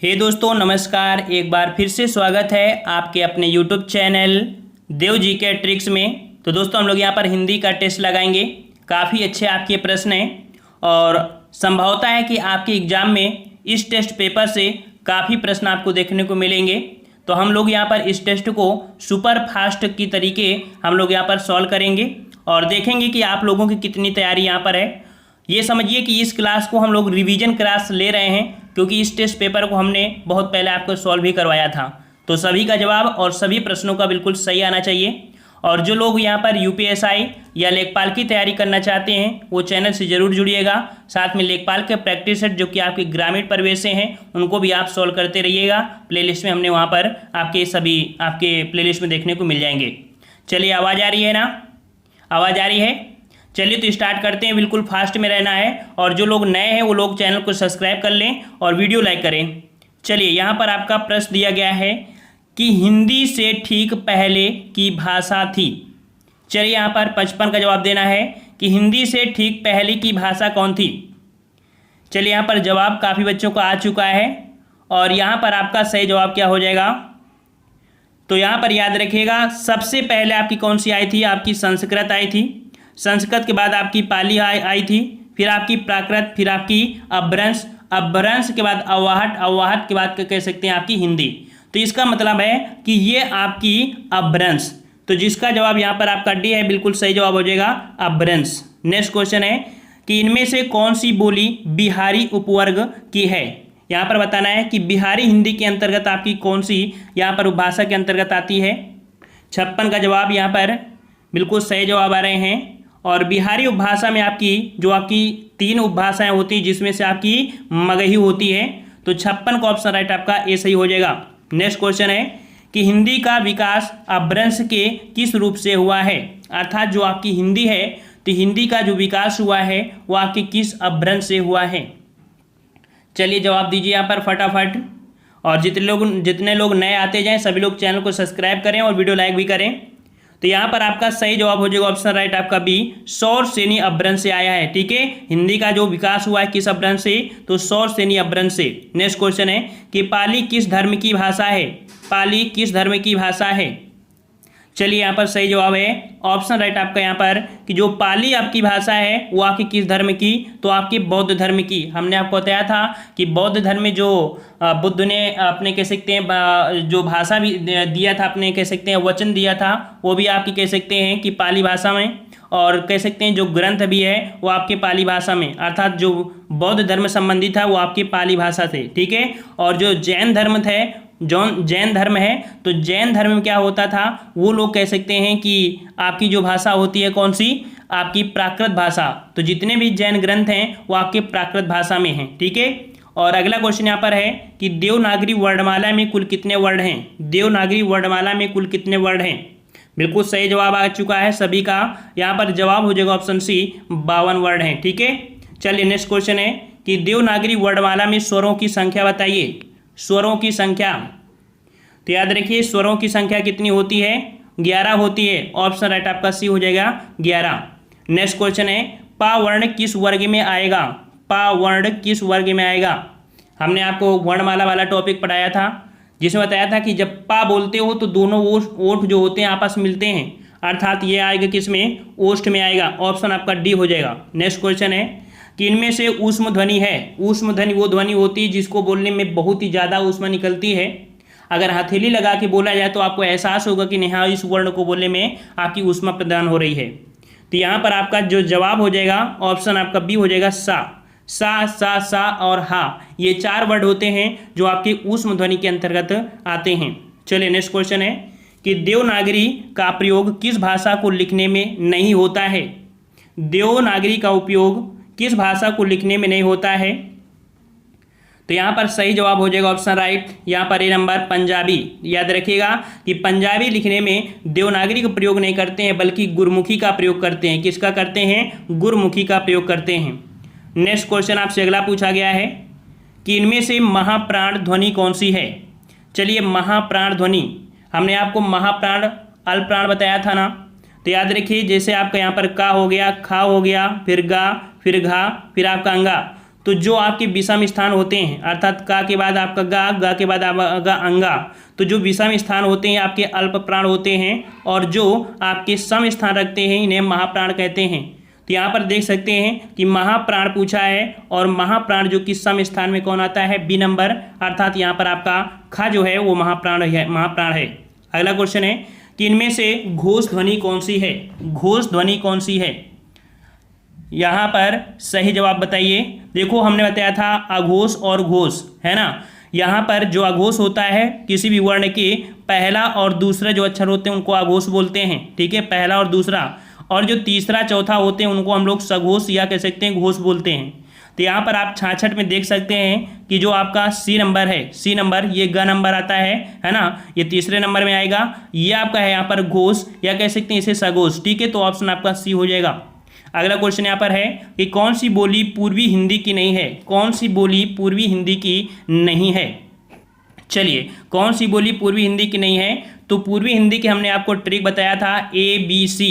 हे दोस्तों नमस्कार। एक बार फिर से स्वागत है आपके अपने यूट्यूब चैनल देव जी के ट्रिक्स में। तो दोस्तों हम लोग यहाँ पर हिंदी का टेस्ट लगाएंगे। काफ़ी अच्छे आपके प्रश्न हैं और संभवता है कि आपके एग्ज़ाम में इस टेस्ट पेपर से काफ़ी प्रश्न आपको देखने को मिलेंगे। तो हम लोग यहाँ पर इस टेस्ट को सुपर फास्ट की तरीके हम लोग यहाँ पर सॉल्व करेंगे और देखेंगे कि आप लोगों की कितनी तैयारी यहाँ पर है। ये समझिए कि इस क्लास को हम लोग रिवीजन क्लास ले रहे हैं क्योंकि इस टेस्ट पेपर को हमने बहुत पहले आपको सॉल्व भी करवाया था। तो सभी का जवाब और सभी प्रश्नों का बिल्कुल सही आना चाहिए। और जो लोग यहाँ पर यूपीएसआई या लेखपाल की तैयारी करना चाहते हैं वो चैनल से ज़रूर जुड़िएगा। साथ में लेखपाल के प्रैक्टिस सेट जो कि आपके ग्रामीण परिवेश से हैं उनको भी आप सॉल्व करते रहिएगा। प्लेलिस्ट में हमने वहाँ पर आपके सभी आपके प्लेलिस्ट में देखने को मिल जाएंगे। चलिए आवाज़ आ रही है ना? आवाज़ आ रही है? चलिए तो स्टार्ट करते हैं। बिल्कुल फास्ट में रहना है और जो लोग नए हैं वो लोग चैनल को सब्सक्राइब कर लें और वीडियो लाइक करें। चलिए यहाँ पर आपका प्रश्न दिया गया है कि हिंदी से ठीक पहले की भाषा थी। चलिए यहाँ पर 55 का जवाब देना है कि हिंदी से ठीक पहले की भाषा कौन थी। चलिए यहाँ पर जवाब काफ़ी बच्चों को आ चुका है और यहाँ पर आपका सही जवाब क्या हो जाएगा। तो यहाँ पर याद रखिएगा सबसे पहले आपकी कौन सी आई थी? आपकी संस्कृत आई थी। संस्कृत के बाद आपकी पाली आई थी, फिर आपकी प्राकृत, फिर आपकी अपभ्रंश, अपभ्रंश के बाद अव्वाहट, अव्वाहट के बाद कह सकते हैं आपकी हिंदी। तो इसका मतलब है कि ये आपकी अपभ्रंश। तो जिसका जवाब यहाँ पर आपका डी है, बिल्कुल सही जवाब हो जाएगा अपभ्रंश। नेक्स्ट क्वेश्चन है कि इनमें से कौन सी बोली बिहारी उपवर्ग की है। यहाँ पर बताना है कि बिहारी हिंदी के अंतर्गत आपकी कौन सी यहाँ पर उपभाषा के अंतर्गत आती है। 56 का जवाब यहाँ पर बिल्कुल सही जवाब आ रहे हैं। और बिहारी उपभाषा में आपकी जो आपकी 3 उपभाषाएं होती हैं जिसमें से आपकी मगही होती है। तो 56 का ऑप्शन राइट आपका ए सही हो जाएगा। नेक्स्ट क्वेश्चन है कि हिंदी का विकास अपभ्रंश के किस रूप से हुआ है। अर्थात जो आपकी हिंदी है तो हिंदी का जो विकास हुआ है वो आपके किस अपभ्रंश से हुआ है। चलिए जवाब दीजिए यहाँ पर फटाफट। और जितने लोग नए आते जाएँ सभी लोग चैनल को सब्सक्राइब करें और वीडियो लाइक भी करें। तो यहाँ पर आपका सही जवाब हो जाएगा ऑप्शन राइट आपका बी, सौर सेनी अपभ्रंश से आया है। ठीक है, हिंदी का जो विकास हुआ है किस अपभ्रंश से? तो सौर सेनी अपभ्रंश से। नेक्स्ट क्वेश्चन है कि पाली किस धर्म की भाषा है। पाली किस धर्म की भाषा है। चलिए यहाँ पर सही जवाब है ऑप्शन राइट आपका यहाँ पर कि जो पाली आपकी भाषा है वो आपकी किस धर्म की? तो आपकी बौद्ध धर्म की। हमने आपको बताया था कि बौद्ध धर्म में जो बुद्ध ने अपने कह सकते हैं जो भाषा भी दिया था, अपने कह सकते हैं वचन दिया था, वो भी आपकी कह सकते हैं कि पाली भाषा में। और कह सकते हैं जो ग्रंथ भी है वो आपके पाली भाषा में, अर्थात जो बौद्ध धर्म संबंधी था वो आपके पाली भाषा से। ठीक है, और जो जैन धर्म थे, जैन धर्म है तो जैन धर्म में क्या होता था, वो लोग कह सकते हैं कि आपकी जो भाषा होती है कौन सी? आपकी प्राकृत भाषा। तो जितने भी जैन ग्रंथ हैं वो आपके प्राकृत भाषा में हैं। ठीक है, और अगला क्वेश्चन यहाँ पर है कि देवनागरी वर्णमाला में कुल कितने वर्ण हैं। देवनागरी वर्णमाला में कुल कितने वर्ण हैं। बिल्कुल सही जवाब आ चुका है सभी का। यहाँ पर जवाब हो जाएगा ऑप्शन सी, 52 वर्ण हैं। ठीक है, चलिए नेक्स्ट क्वेश्चन है कि देवनागरी वर्णमाला में स्वरों की संख्या बताइए। स्वरों की संख्या, तो याद रखिए स्वरों की संख्या कितनी होती है? 11 होती है। ऑप्शन राइट आपका सी हो जाएगा 11। नेक्स्ट क्वेश्चन है पा वर्ण किस वर्ग में आएगा। पा वर्ण किस वर्ग में आएगा। हमने आपको वर्णमाला वाला टॉपिक पढ़ाया था जिसमें बताया था कि जब पा बोलते हो तो दोनों ओठ जो होते हैं आपस में मिलते हैं, अर्थात ये आएगा किस में? ओष्ठ में आएगा। ऑप्शन आपका डी हो जाएगा। नेक्स्ट क्वेश्चन है कि इनमें से ऊष्म ध्वनि है। ऊष्म ध्वनि वो ध्वनि होती है जिसको बोलने में बहुत ही ज़्यादा ऊष्मा निकलती है। अगर हथेली लगा के बोला जाए तो आपको एहसास होगा कि नहीं हाँ इस वर्ण को बोलने में आपकी ऊष्मा प्रदान हो रही है। तो यहाँ पर आपका जो जवाब हो जाएगा ऑप्शन आपका बी हो जाएगा सा। सा और हा, ये 4 वर्ड होते हैं जो आपके ऊष्म ध्वनि के अंतर्गत आते हैं। चलिए नेक्स्ट क्वेश्चन है कि देवनागरी का प्रयोग किस भाषा को लिखने में नहीं होता है। देवनागरी का उपयोग किस भाषा को लिखने में नहीं होता है। तो यहाँ पर सही जवाब हो जाएगा ऑप्शन राइट यहाँ पर ए नंबर, पंजाबी। याद रखिएगा कि पंजाबी लिखने में देवनागरी का प्रयोग नहीं करते हैं बल्कि गुरमुखी का प्रयोग करते हैं। किसका करते हैं? गुरमुखी का प्रयोग करते हैं। नेक्स्ट क्वेश्चन आपसे अगला पूछा गया है कि इनमें से महाप्राण ध्वनि कौन सी है। चलिए महाप्राण ध्वनि, हमने आपको महाप्राण अल्पप्राण बताया था ना। तो याद रखिए जैसे आपका यहाँ पर का हो गया, खा हो गया, फिर गा, फिर घा, फिर आपका अंगा। तो जो आपके विषम स्थान होते हैं, अर्थात का के बाद आपका गा के बाद आपका अंगा, तो जो विषम स्थान होते हैं आपके अल्प प्राण होते हैं, और जो आपके सम स्थान रखते हैं इन्हें महाप्राण कहते हैं। तो यहाँ पर देख सकते हैं कि महाप्राण पूछा है, और महाप्राण जो कि सम स्थान में कौन आता है, बी नंबर, अर्थात यहाँ पर आपका खा जो है वो महाप्राण है। अगला क्वेश्चन है कि इनमें से घोष ध्वनि कौन सी है, घोष ध्वनि कौन सी है। यहाँ पर सही जवाब बताइए। देखो हमने बताया था अघोष और घोष, है ना। यहाँ पर जो अघोष होता है किसी भी वर्ण के पहला और दूसरा जो अक्षर होते हैं उनको अघोष बोलते हैं, ठीक है, पहला और दूसरा, और जो तीसरा चौथा होते हैं उनको हम लोग सघोष या कह सकते हैं घोष बोलते हैं। तो यहाँ पर आप 66 में देख सकते हैं कि जो आपका सी नंबर है, सी नंबर, ये ग नंबर आता है ना, ये तीसरे नंबर में आएगा, ये आपका है यहाँ पर घोष या कह सकते हैं इसे सघोष, ठीक है। तो ऑप्शन आपका सी हो जाएगा। अगला क्वेश्चन यहाँ पर है कि कौन सी बोली पूर्वी हिंदी की नहीं है, कौन सी बोली पूर्वी हिंदी की नहीं है। चलिए, कौन सी बोली पूर्वी हिंदी की नहीं है, तो पूर्वी हिंदी की हमने आपको ट्रिक बताया था ABC,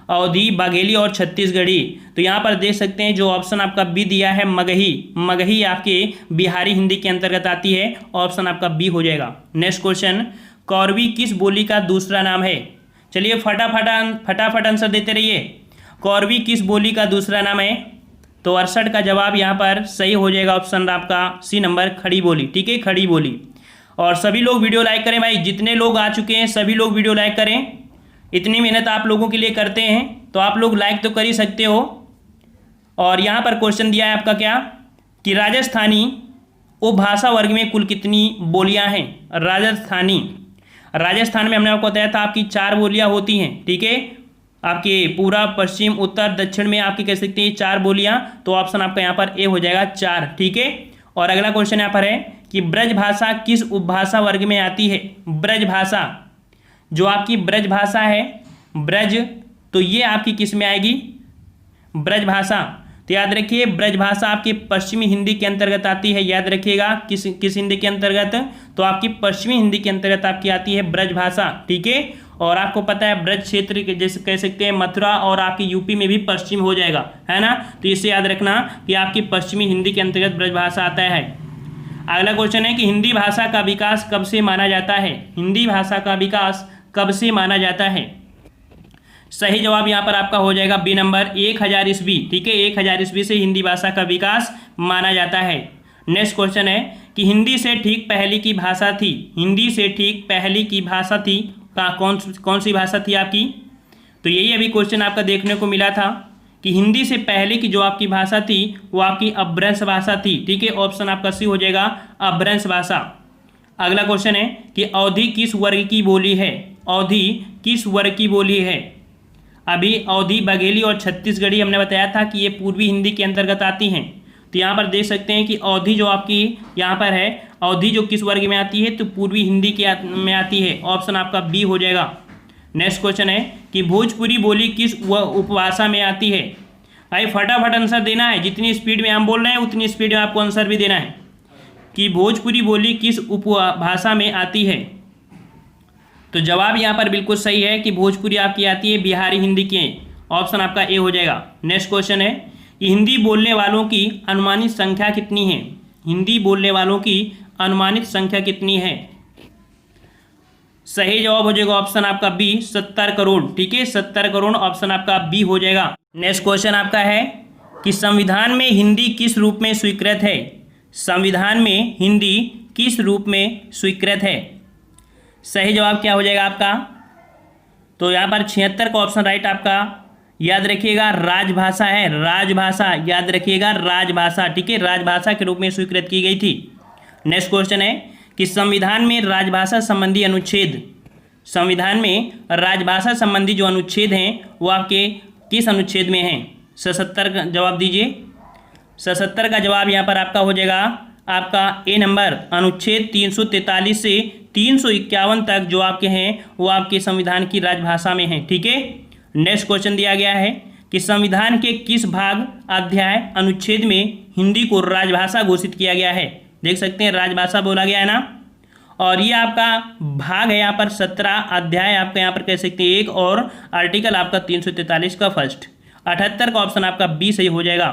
अवधी, बाघेली और छत्तीसगढ़ी। तो यहाँ पर देख सकते हैं जो ऑप्शन आपका बी दिया है मगही, मगही आपके बिहारी हिंदी के अंतर्गत आती है, ऑप्शन आपका बी हो जाएगा। नेक्स्ट क्वेश्चन, कौरवी किस बोली का दूसरा नाम है। चलिए फटाफट आंसर देते रहिए। कौरवी किस बोली का दूसरा नाम है, तो 68 का जवाब यहाँ पर सही हो जाएगा, ऑप्शन आपका सी नंबर, खड़ी बोली, ठीक है, खड़ी बोली। और सभी लोग वीडियो लाइक करें भाई, जितने लोग आ चुके हैं सभी लोग वीडियो लाइक करें, इतनी मेहनत आप लोगों के लिए करते हैं तो आप लोग लाइक तो कर ही सकते हो। और यहाँ पर क्वेश्चन दिया है आपका क्या, कि राजस्थानी उपभाषा वर्ग में कुल कितनी बोलियाँ हैं। राजस्थान में हमने आपको बताया था आपकी 4 बोलियाँ होती हैं, ठीक है, आपके पूरा पश्चिम उत्तर दक्षिण में आपकी कह सकते हैं 4 बोलियां, तो ऑप्शन आपका यहाँ पर ए हो जाएगा 4, ठीक है। और अगला क्वेश्चन यहाँ पर है कि ब्रज भाषा किस उपभाषा वर्ग में आती है। ब्रज भाषा, जो आपकी ब्रज भाषा है, ब्रज, तो ये आपकी किस में आएगी, ब्रज भाषा। तो याद रखिए ब्रज भाषा आपकी पश्चिमी हिंदी के अंतर्गत आती है, याद रखिएगा किस हिंदी के अंतर्गत, तो आपकी पश्चिमी हिंदी के अंतर्गत आपकी आती है ब्रज भाषा, ठीक है। और आपको पता है ब्रज क्षेत्र के जैसे कह सकते हैं मथुरा और आपकी यूपी में भी पश्चिम हो जाएगा, है ना। तो इसे याद रखना कि आपकी पश्चिमी हिंदी के अंतर्गत ब्रज भाषा आता है। अगला क्वेश्चन है कि हिंदी भाषा का विकास कब से माना जाता है। हिंदी भाषा का विकास कब से माना जाता है। सही जवाब यहाँ पर आपका हो जाएगा बी नंबर, 1000 ईस्वी, ठीक है, 1000 ईस्वी से हिंदी भाषा का विकास माना जाता है। नेक्स्ट क्वेश्चन है कि हिंदी से ठीक पहले की भाषा थी, हिंदी से ठीक पहले की भाषा थी, कौन सी भाषा थी आपकी। तो यही अभी क्वेश्चन आपका देखने को मिला था कि हिंदी से पहले की जो आपकी भाषा थी वो आपकी अपभ्रंश भाषा थी, ठीक है, ऑप्शन आपका सी हो जाएगा, अपभ्रंश भाषा। अगला क्वेश्चन है कि अवधी किस वर्ग की बोली है। अवधी किस वर्ग की बोली है। अभी अवधी, बघेली और छत्तीसगढ़ी हमने बताया था कि ये पूर्वी हिंदी के अंतर्गत आती हैं। तो यहाँ पर देख सकते हैं कि अवधी जो आपकी यहाँ पर है, अवधी जो किस वर्ग में आती है, तो पूर्वी हिंदी में आती है, ऑप्शन आपका बी हो जाएगा। नेक्स्ट क्वेश्चन है कि भोजपुरी बोली किस उपभाषा में आती है। भाई फटाफट आंसर देना है, जितनी स्पीड में हम बोल रहे हैं उतनी स्पीड में आपको आंसर भी देना है कि भोजपुरी बोली किस उपभाषा में आती है। तो जवाब यहाँ पर बिल्कुल सही है कि भोजपुरी आपकी आती है बिहारी हिंदी के, ऑप्शन आपका ए हो जाएगा। नेक्स्ट क्वेश्चन है कि हिंदी बोलने वालों की अनुमानित संख्या कितनी है। हिंदी बोलने वालों की अनुमानित संख्या कितनी है। सही जवाब हो जाएगा ऑप्शन आपका बी, 70 करोड़, ठीक है, 70 करोड़, ऑप्शन आपका बी हो जाएगा। नेक्स्ट क्वेश्चन आपका है कि संविधान में हिंदी किस रूप में स्वीकृत है। संविधान में हिंदी किस रूप में स्वीकृत है। सही जवाब क्या हो जाएगा आपका, तो यहाँ पर 76 का ऑप्शन राइट आपका, याद रखिएगा राजभाषा है, राजभाषा, याद रखिएगा राजभाषा, ठीक है, राजभाषा के रूप में स्वीकृत की गई थी। नेक्स्ट क्वेश्चन है कि संविधान में राजभाषा संबंधी अनुच्छेद, संविधान में राजभाषा संबंधी जो अनुच्छेद हैं वो आपके किस अनुच्छेद में हैं। 77 का जवाब दीजिए। 77 का जवाब यहाँ पर आपका हो जाएगा आपका ए नंबर, अनुच्छेद 343 से 351 तक जो आपके हैं वो आपके संविधान की राजभाषा में हैं, ठीक है। नेक्स्ट क्वेश्चन दिया गया है कि संविधान के किस भाग, अध्याय, अनुच्छेद में हिंदी को राजभाषा घोषित किया गया है। देख सकते हैं राजभाषा बोला गया है ना, और ये आपका भाग है यहाँ पर 17, अध्याय आपका यहाँ पर कह सकते हैं 1, और आर्टिकल आपका 343 का फर्स्ट। 78 का ऑप्शन आपका बी सही हो जाएगा।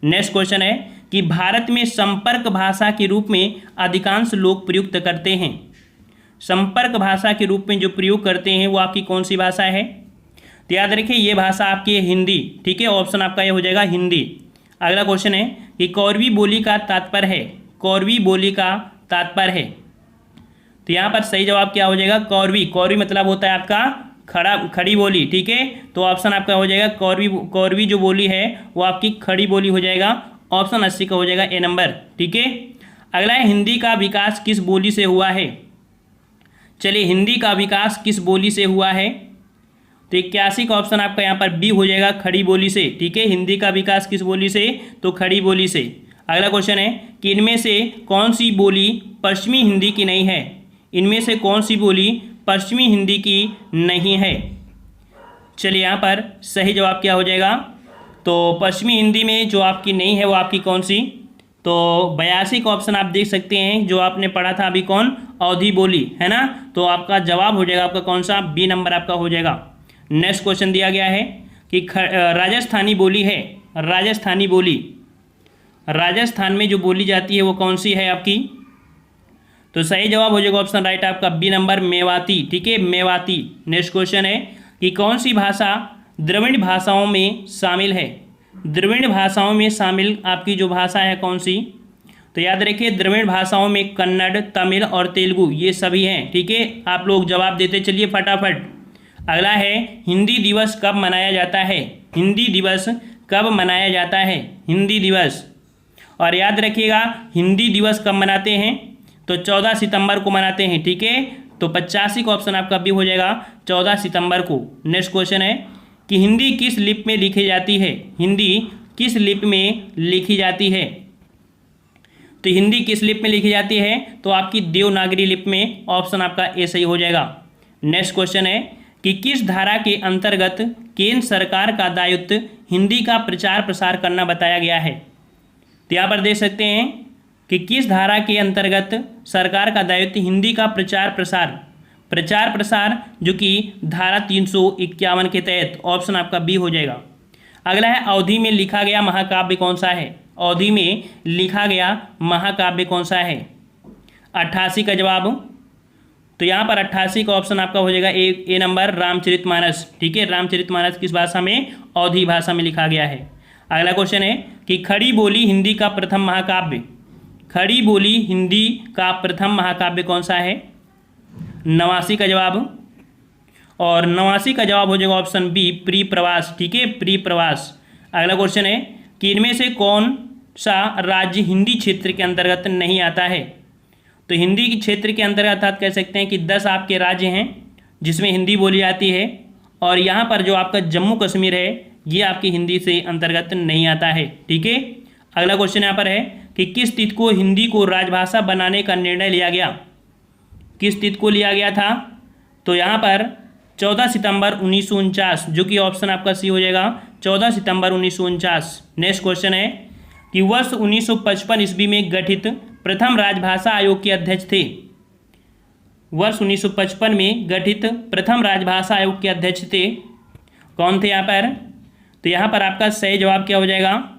नेक्स्ट क्वेश्चन है कि भारत में संपर्क भाषा के रूप में अधिकांश लोग प्रयुक्त करते हैं। संपर्क भाषा के रूप में जो प्रयोग करते हैं वो आपकी कौन सी भाषा है? तो याद रखिए ये भाषा आपकी है हिंदी। ठीक है, ऑप्शन आपका ये हो जाएगा हिंदी। अगला क्वेश्चन है कि कौरवी बोली का तात्पर्य है। कौरवी बोली का तात्पर्य है, तो यहाँ पर सही जवाब क्या हो जाएगा? कौरवी। कौरवी मतलब होता है आपका खड़ी बोली। ठीक है, तो ऑप्शन आपका हो जाएगा कौरवी। कौरवी जो बोली है वो आपकी खड़ी बोली हो जाएगा। ऑप्शन 80 का हो जाएगा ए नंबर। ठीक है, अगला है हिंदी का विकास किस बोली से हुआ है? चलिए, हिंदी का विकास किस बोली से हुआ है? तो 81 का ऑप्शन आपका यहाँ पर बी हो जाएगा, खड़ी बोली से। ठीक है, हिंदी का विकास किस बोली से? तो खड़ी बोली से। अगला क्वेश्चन है कि इनमें से कौन सी बोली पश्चिमी हिंदी की नहीं है? इनमें से कौन सी बोली पश्चिमी हिंदी की नहीं है? चलिए, यहाँ पर सही जवाब क्या हो जाएगा? तो पश्चिमी हिंदी में जो आपकी नहीं है वो आपकी कौन सी? तो 82 का ऑप्शन आप देख सकते हैं, जो आपने पढ़ा था अभी, कौन? अवधी बोली, है ना। तो आपका जवाब हो जाएगा आपका कौन सा? बी नंबर आपका हो जाएगा। नेक्स्ट क्वेश्चन दिया गया है कि राजस्थानी बोली है। राजस्थानी बोली, राजस्थान में जो बोली जाती है वो कौन सी है आपकी? तो सही जवाब हो जाएगा ऑप्शन राइट आपका बी नंबर, मेवाती। ठीक है, मेवाती। नेक्स्ट क्वेश्चन है कि कौन सी भाषा द्रविड़ भाषाओं में शामिल है? द्रविड़ भाषाओं में शामिल आपकी जो भाषा है कौन सी? तो याद रखिए द्रविड़ भाषाओं में कन्नड़, तमिल और तेलुगु ये सभी हैं। ठीक है, आप लोग जवाब देते चलिए फटाफट। अगला है हिंदी दिवस कब मनाया जाता है? हिंदी दिवस कब मनाया जाता है? हिंदी दिवस, और याद रखिएगा हिंदी दिवस कब मनाते हैं? तो 14 सितंबर को मनाते हैं। ठीक है, तो 85 का ऑप्शन आपका भी हो जाएगा 14 सितंबर को। नेक्स्ट क्वेश्चन है कि हिंदी किस लिपि में लिखी जाती है? हिंदी किस लिपि में लिखी जाती है? तो हिंदी किस लिपि में लिखी जाती है? तो आपकी देवनागरी लिपि में। ऑप्शन आपका ए सही हो जाएगा। नेक्स्ट क्वेश्चन है कि किस धारा के अंतर्गत केंद्र सरकार का दायित्व हिंदी का प्रचार प्रसार करना बताया गया है? तो यहाँ पर देख सकते हैं कि किस धारा के अंतर्गत सरकार का दायित्व हिंदी का प्रचार प्रसार जो कि धारा 351 के तहत। ऑप्शन आपका बी हो जाएगा। अगला है अवधी में लिखा गया महाकाव्य कौन सा है? अवधी में लिखा गया महाकाव्य कौन सा है? 88 का जवाब, तो यहाँ पर 88 का ऑप्शन आपका हो जाएगा ए नंबर, रामचरितमानस। ठीक है, रामचरितमानस किस भाषा में? अवधी भाषा में लिखा गया है। अगला क्वेश्चन है कि खड़ी बोली हिंदी का प्रथम महाकाव्य। खड़ी बोली हिंदी का प्रथम महाकाव्य कौन सा है? 89 का जवाब, और 89 का जवाब हो जाएगा ऑप्शन बी, प्री प्रवास। ठीक है, प्री प्रवास। अगला क्वेश्चन है कि इनमें से कौन सा राज्य हिंदी क्षेत्र के अंतर्गत नहीं आता है? तो हिंदी के क्षेत्र के अंतर्गत आप कह सकते हैं कि 10 आपके राज्य हैं जिसमें हिंदी बोली जाती है, और यहाँ पर जो आपका जम्मू कश्मीर है ये आपकी हिंदी से अंतर्गत नहीं आता है। ठीक है, अगला क्वेश्चन यहाँ पर है कि किस तिथि को हिंदी को राजभाषा बनाने का निर्णय लिया गया? किस तिथि को लिया गया था? तो यहाँ पर 14 सितंबर 1949, जो कि ऑप्शन आपका सी हो जाएगा, 14 सितंबर 1949। नेक्स्ट क्वेश्चन है कि वर्ष 1955 ईस्वी में गठित प्रथम राजभाषा आयोग के अध्यक्ष थे। वर्ष 1955 में गठित प्रथम राजभाषा आयोग के अध्यक्ष थे, कौन थे यहाँ पर? तो यहाँ पर आपका सही जवाब क्या हो जाएगा?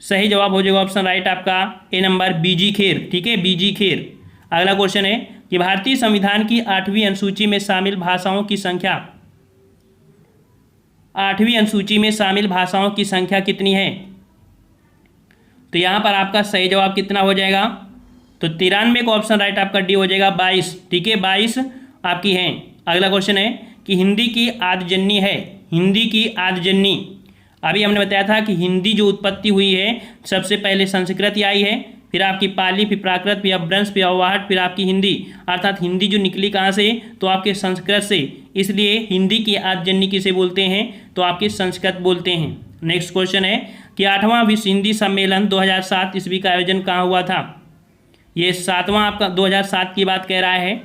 सही जवाब हो जाएगा ऑप्शन राइट आपका ए नंबर, बीजी खेर। ठीक है, बीजी खेर। अगला क्वेश्चन है कि भारतीय संविधान की 8वीं अनुसूची में शामिल भाषाओं की संख्या, 8वीं अनुसूची में शामिल भाषाओं की संख्या कितनी है? तो यहाँ पर आपका सही जवाब कितना हो जाएगा? तो 93 का ऑप्शन राइट आपका डी हो जाएगा, 22। ठीक है, 22 आपकी हैं। अगला क्वेश्चन है कि हिंदी की आदिजन्नी है। हिंदी की आदिजन्नी, अभी हमने बताया था कि हिंदी जो उत्पत्ति हुई है सबसे पहले संस्कृत आई है, फिर आपकी पाली, फिर प्राकृत, फिर अपभ्रंश, फिर अव्वाहट, फिर आपकी हिंदी। अर्थात हिंदी जो निकली कहाँ से? तो आपके संस्कृत से। इसलिए हिंदी की आदिजन्नी किसे बोलते हैं? तो आपके संस्कृत बोलते हैं। नेक्स्ट क्वेश्चन है कि 8वां विश्व हिंदी सम्मेलन 2007 ईस्वी का आयोजन कहाँ हुआ था? ये 7वां आपका 2007 की बात कह रहा है,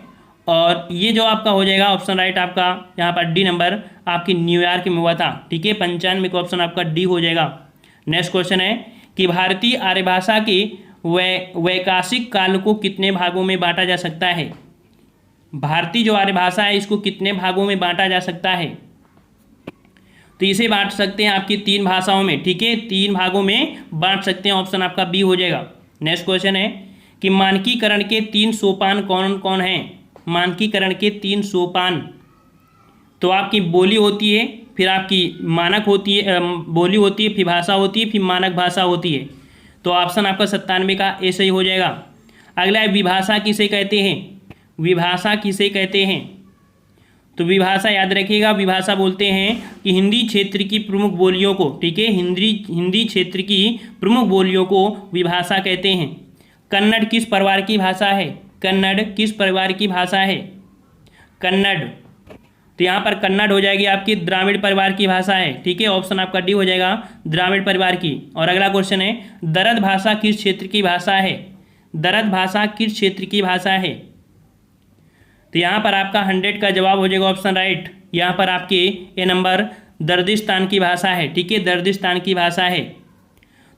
और ये जो आपका हो जाएगा ऑप्शन राइट आपका यहाँ पर डी नंबर, आपकी न्यूयॉर्क में हुआ था। ठीक है, 95 का ऑप्शन आपका डी हो जाएगा। नेक्स्ट क्वेश्चन है कि भारतीय आर्य भाषा के वैकाशिक काल को कितने भागों में बांटा जा सकता है? भारतीय जो आर्य भाषा है इसको कितने भागों में बांटा जा सकता है? तो इसे बांट सकते हैं आपकी 3 भाषाओं में, ठीक है, 3 भागों में बांट सकते हैं। ऑप्शन आपका बी हो जाएगा। नेक्स्ट क्वेश्चन है कि मानकीकरण के 3 सोपान कौन कौन हैं। मानकीकरण के 3 सोपान, तो आपकी बोली होती है, फिर आपकी मानक होती है, बोली होती है, फिर भाषा होती है, फिर मानक भाषा होती है। तो ऑप्शन आपका 97 का ए सही हो जाएगा। अगला है विभाषा किसे कहते हैं। विभाषा किसे कहते हैं, तो विभाषा याद रखिएगा, विभाषा बोलते हैं कि हिंदी क्षेत्र की प्रमुख बोलियों को, ठीक है, हिंदी क्षेत्र की प्रमुख बोलियों को विभाषा कहते हैं। कन्नड़ किस परिवार की भाषा है। कन्नड़ किस परिवार की भाषा है। कन्नड़, तो यहाँ पर कन्नड़ हो जाएगी आपकी द्राविड़ परिवार की भाषा है, ठीक है, ऑप्शन आपका डी हो जाएगा, द्राविड़ परिवार की। और अगला क्वेश्चन है दरद भाषा किस क्षेत्र की भाषा है। दरद भाषा किस क्षेत्र की भाषा है, तो यहाँ पर आपका 100 का जवाब हो जाएगा ऑप्शन राइट। यहाँ पर आपके ए नंबर दर्दिस्तान की भाषा है, ठीक है, दर्दिस्तान की भाषा है।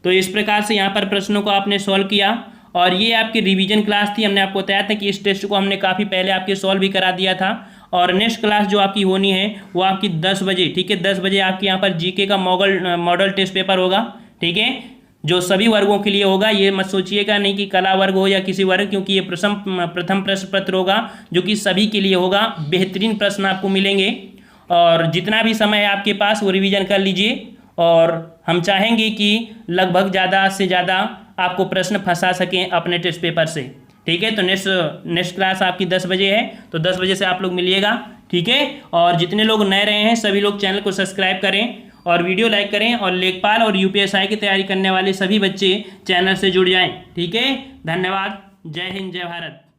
तो इस प्रकार से यहाँ पर प्रश्नों को आपने सॉल्व किया और ये आपकी रिवीजन क्लास थी। हमने आपको बताया था कि इस टेस्ट को हमने काफ़ी पहले आपके सॉल्व भी करा दिया था। और नेक्स्ट क्लास जो आपकी होनी है वो आपकी 10 बजे, ठीक है, 10 बजे आपके यहाँ पर जीके का मॉडल टेस्ट पेपर होगा, ठीक है, जो सभी वर्गों के लिए होगा। ये मत सोचिएगा नहीं कि कला वर्ग हो या किसी वर्ग, क्योंकि ये प्रथम प्रश्न पत्र होगा जो कि सभी के लिए होगा। बेहतरीन प्रश्न आपको मिलेंगे और जितना भी समय है आपके पास वो रिवीजन कर लीजिए। और हम चाहेंगे कि लगभग ज़्यादा से ज़्यादा आपको प्रश्न फंसा सकें अपने टेस्ट पेपर से, ठीक है। तो नेक्स्ट क्लास आपकी 10 बजे है, तो 10 बजे से आप लोग मिलिएगा, ठीक है। और जितने लोग नए रहे हैं सभी लोग चैनल को सब्सक्राइब करें और वीडियो लाइक करें और लेखपाल और यूपीएसआई की तैयारी करने वाले सभी बच्चे चैनल से जुड़ जाएं, ठीक है। धन्यवाद। जय हिंद, जय भारत।